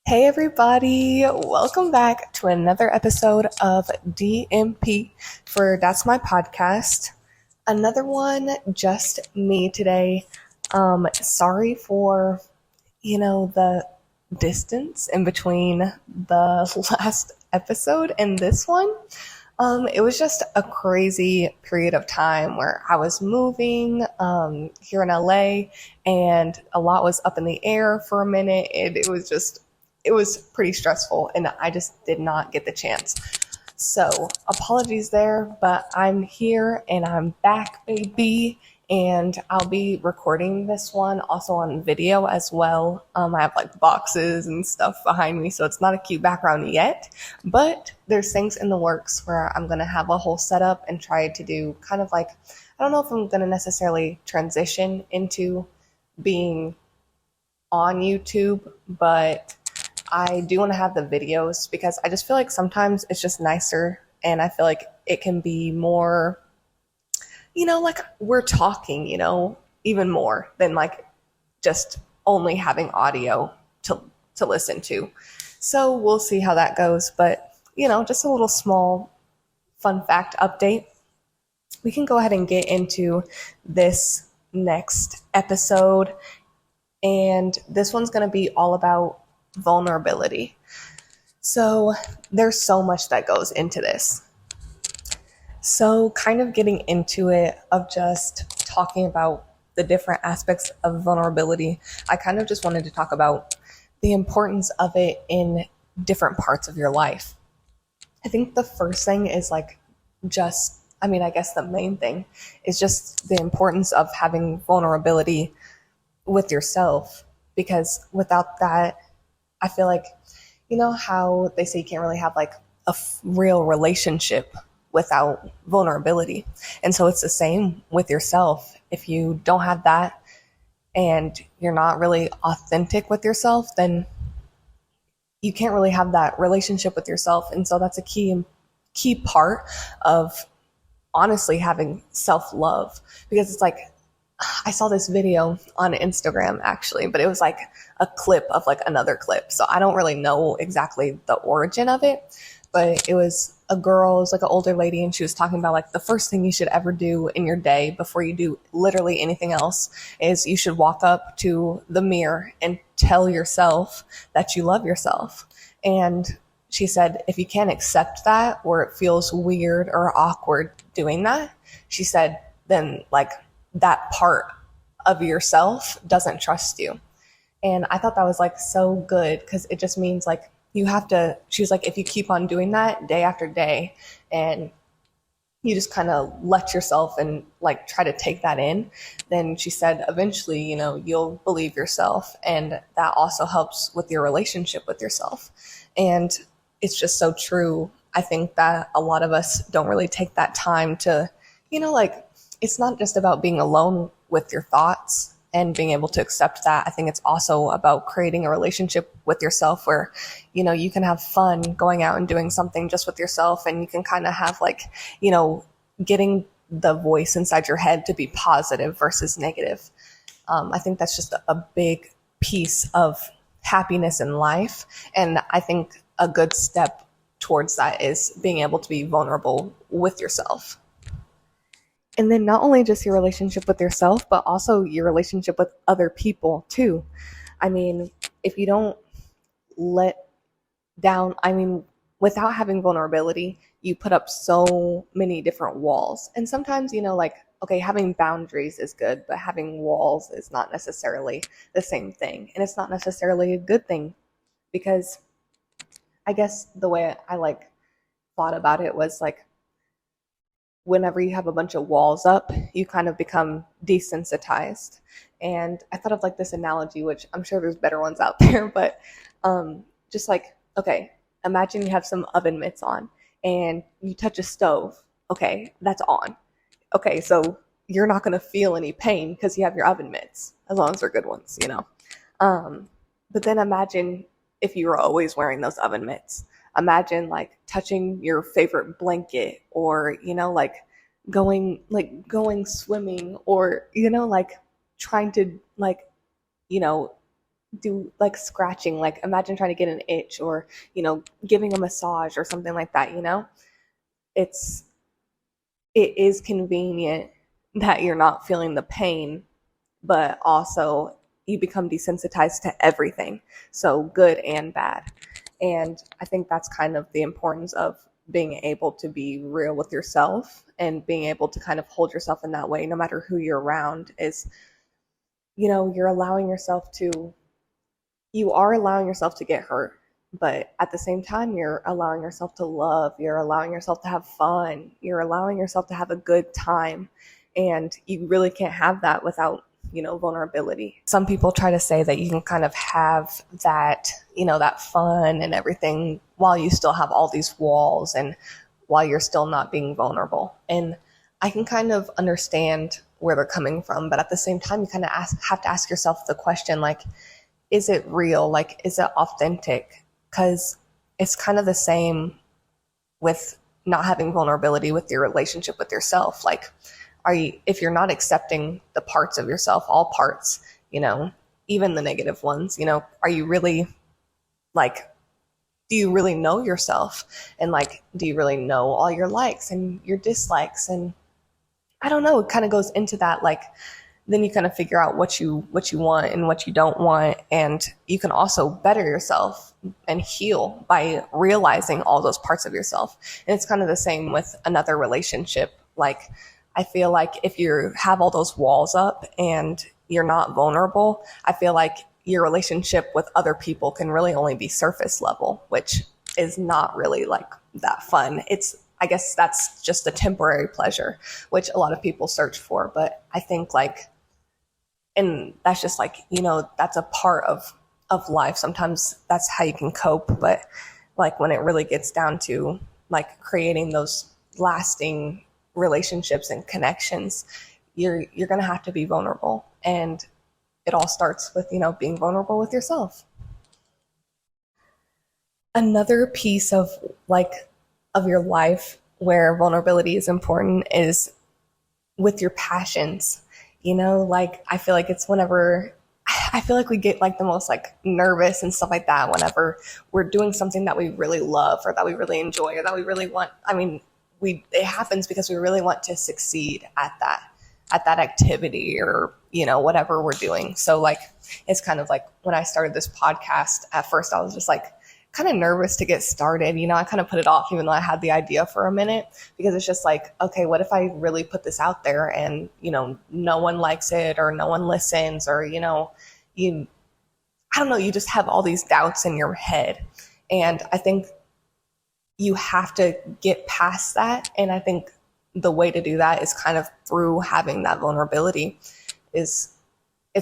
Hey everybody, welcome back to another episode of DMP for That's My Podcast. Another one, just me today. Sorry for, the distance in between the last episode and this one. It was just a crazy period of time where I was moving here in LA and a lot was up in the air for a minute. And it was pretty stressful and I just did not get the chance. So apologies there, but I'm here and I'm back, baby. And I'll be recording this one also on video as well. I have like boxes and stuff behind me, so it's not a cute background yet, but there's things in the works where I'm going to have a whole setup and try to do kind of like, I don't know if I'm going to necessarily transition into being on YouTube, but I do want to have the videos because I just feel like sometimes it's just nicer and I feel like it can be more, like we're talking, even more than like just only having audio to listen to. So we'll see how that goes. But, just a little small fun fact update. We can go ahead and get into this next episode. And this one's going to be all about vulnerability. So there's so much that goes into this. So kind of getting into it of just talking about the different aspects of vulnerability, I kind of just wanted to talk about the importance of it in different parts of your life. I think the first thing is I guess the main thing is just the importance of having vulnerability with yourself, because without that, I feel like, how they say you can't really have like a real relationship without vulnerability. And so it's the same with yourself. If you don't have that and you're not really authentic with yourself, then you can't really have that relationship with yourself. And so that's a key part of honestly having self-love, because it's like, I saw this video on Instagram actually, but it was like a clip of like another clip. So I don't really know exactly the origin of it, but it was a girl, it was like an older lady, and she was talking about like the first thing you should ever do in your day before you do literally anything else is you should walk up to the mirror and tell yourself that you love yourself. And she said, if you can't accept that, or it feels weird or awkward doing that, she said, then like that part of yourself doesn't trust you. And I thought that was like so good, because it just means like you have to, she was like, if you keep on doing that day after day and you just kind of let yourself and like try to take that in, then she said eventually, you'll believe yourself. And that also helps with your relationship with yourself. And it's just so true. I think that a lot of us don't really take that time to, it's not just about being alone with your thoughts and being able to accept that. I think it's also about creating a relationship with yourself where, you can have fun going out and doing something just with yourself. And you can kind of have like, getting the voice inside your head to be positive versus negative. I think that's just a big piece of happiness in life. And I think a good step towards that is being able to be vulnerable with yourself. And then not only just your relationship with yourself, but also your relationship with other people too. I mean, if you don't let down, without having vulnerability, you put up so many different walls. And sometimes, okay, having boundaries is good, but having walls is not necessarily the same thing. And it's not necessarily a good thing, because I guess the way I thought about it was like, whenever you have a bunch of walls up, you kind of become desensitized. And I thought of like this analogy, which I'm sure there's better ones out there, but just like, okay, imagine you have some oven mitts on and you touch a stove. Okay, that's on. Okay, so you're not going to feel any pain because you have your oven mitts, as long as they're good ones, But then imagine if you were always wearing those oven mitts. Imagine like touching your favorite blanket, or going swimming, or trying to you know do like scratching, like imagine trying to get an itch or, giving a massage or something like that, it's it is convenient that you're not feeling the pain, but also you become desensitized to everything. So good and bad. And I think that's kind of the importance of being able to be real with yourself and being able to kind of hold yourself in that way, no matter who you're around, is, you're allowing yourself to, you are allowing yourself to get hurt, but at the same time, you're allowing yourself to love, you're allowing yourself to have fun, you're allowing yourself to have a good time. And you really can't have that without, vulnerability. Some people try to say that you can kind of have that, that fun and everything while you still have all these walls and while you're still not being vulnerable. And I can kind of understand where they're coming from, but at the same time, you kind of have to ask yourself the question, like, is it real? Like, is it authentic? Because it's kind of the same with not having vulnerability with your relationship with yourself. Like, if you're not accepting the parts of yourself, all parts, even the negative ones, are you really, like, do you really know yourself? And like, do you really know all your likes and your dislikes? And I don't know, it kind of goes into that, like, then you kind of figure out what you want and what you don't want. And you can also better yourself and heal by realizing all those parts of yourself. And it's kind of the same with another relationship. Like, I feel like if you have all those walls up and you're not vulnerable, I feel like your relationship with other people can really only be surface level, which is not really like that fun. I guess that's just a temporary pleasure, which a lot of people search for. But I think like, and that's just like, that's a part of life. Sometimes that's how you can cope. But like when it really gets down to like creating those lasting relationships and connections, you're going to have to be vulnerable. And it all starts with, being vulnerable with yourself. Another piece of your life where vulnerability is important is with your passions. Like I feel like it's whenever I feel like we get like the most like nervous and stuff like that whenever we're doing something that we really love or that we really enjoy or that we really want. I mean, it happens because we really want to succeed at that activity or, whatever we're doing. So like, it's kind of like when I started this podcast, at first I was just like kind of nervous to get started. I kind of put it off even though I had the idea for a minute, because it's just like, okay, what if I really put this out there and, no one likes it or no one listens or, I don't know, you just have all these doubts in your head. And I think you have to get past that. And I think the way to do that is kind of through having that vulnerability. It's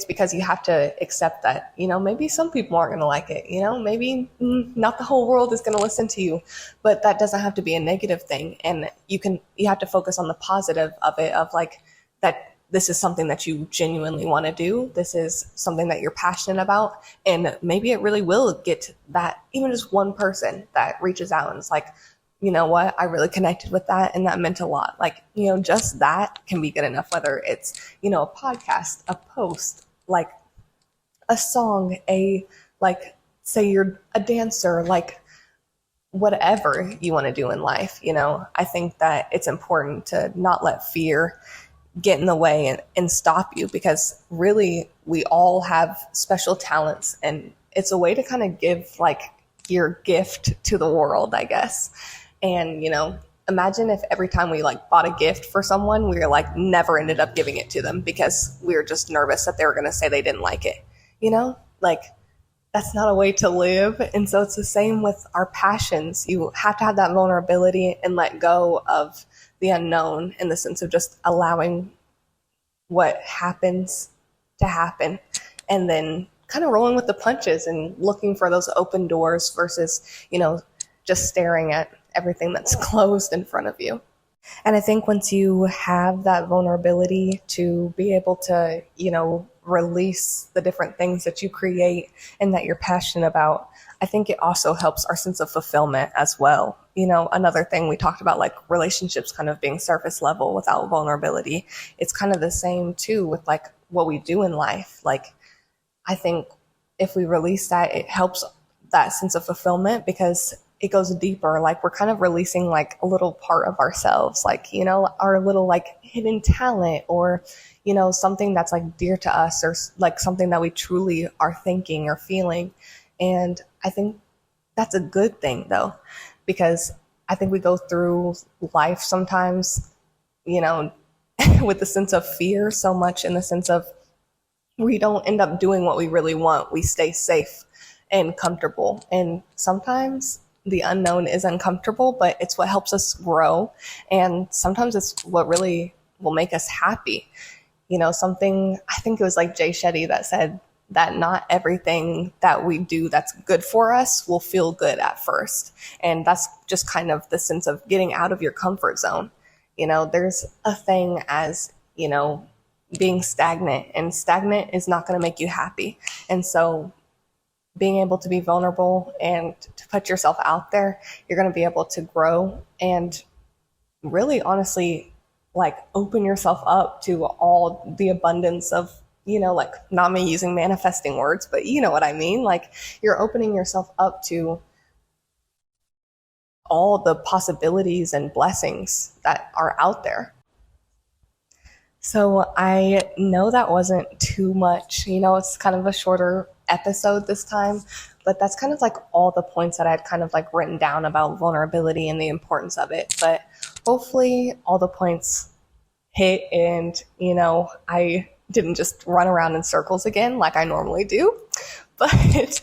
because you have to accept that, maybe some people aren't going to like it, maybe not the whole world is going to listen to you, but that doesn't have to be a negative thing. And you have to focus on the positive of it, of like that this is something that you genuinely want to do. This is something that you're passionate about. And maybe it really will get that, even just one person that reaches out and is like, you know what, I really connected with that and that meant a lot. Like, just that can be good enough, whether it's, a podcast, a post, like a song, like, say you're a dancer, like whatever you want to do in life. I think that it's important to not let fear get in the way and stop you, because really we all have special talents and it's a way to kind of give like your gift to the world, I guess. And, imagine if every time we like bought a gift for someone, we were like never ended up giving it to them because we were just nervous that they were going to say they didn't like it. Like that's not a way to live. And so it's the same with our passions. You have to have that vulnerability and let go of the unknown, in the sense of just allowing what happens to happen and then kind of rolling with the punches and looking for those open doors versus, just staring at everything that's closed in front of you. And I think once you have that vulnerability to be able to, release the different things that you create and that you're passionate about, I think it also helps our sense of fulfillment as well. Another thing we talked about, like relationships kind of being surface level without vulnerability. It's kind of the same too with like what we do in life. Like, I think if we release that, it helps that sense of fulfillment because it goes deeper. Like we're kind of releasing like a little part of ourselves, like, you know, our little like hidden talent, or, you know, something that's like dear to us, or like something that we truly are thinking or feeling. And I think that's a good thing though, because I think we go through life sometimes, you know, with the sense of fear so much, in the sense of we don't end up doing what we really want. We stay safe and comfortable. And sometimes the unknown is uncomfortable, but it's what helps us grow. And sometimes it's what really will make us happy. You know, something, I think it was like Jay Shetty that said that not everything that we do that's good for us will feel good at first. And that's just kind of the sense of getting out of your comfort zone. You know, there's a thing as, you know, being stagnant, and stagnant is not going to make you happy. And so being able to be vulnerable and to put yourself out there, you're going to be able to grow and really honestly like open yourself up to all the abundance of, you know, like not me using manifesting words, but you know what I mean? Like you're opening yourself up to all the possibilities and blessings that are out there. So I know that wasn't too much, you know, it's kind of a shorter episode this time, but that's kind of like all the points that I had kind of like written down about vulnerability and the importance of it. But hopefully all the points hit, and, you know, I didn't just run around in circles again like I normally do. But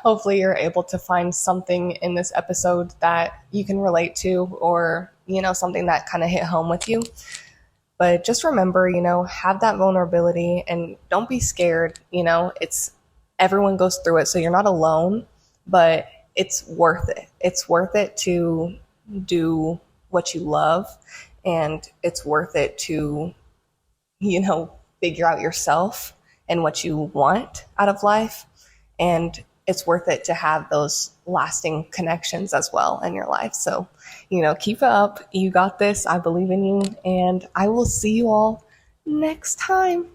hopefully you're able to find something in this episode that you can relate to, or, you know, something that kind of hit home with you. But just remember, you know, have that vulnerability and don't be scared. You know, everyone goes through it, so you're not alone, but it's worth it. It's worth it to do what you love, and it's worth it to, you know, figure out yourself and what you want out of life. And it's worth it to have those lasting connections as well in your life. So, you know, keep it up. You got this. I believe in you. And I will see you all next time.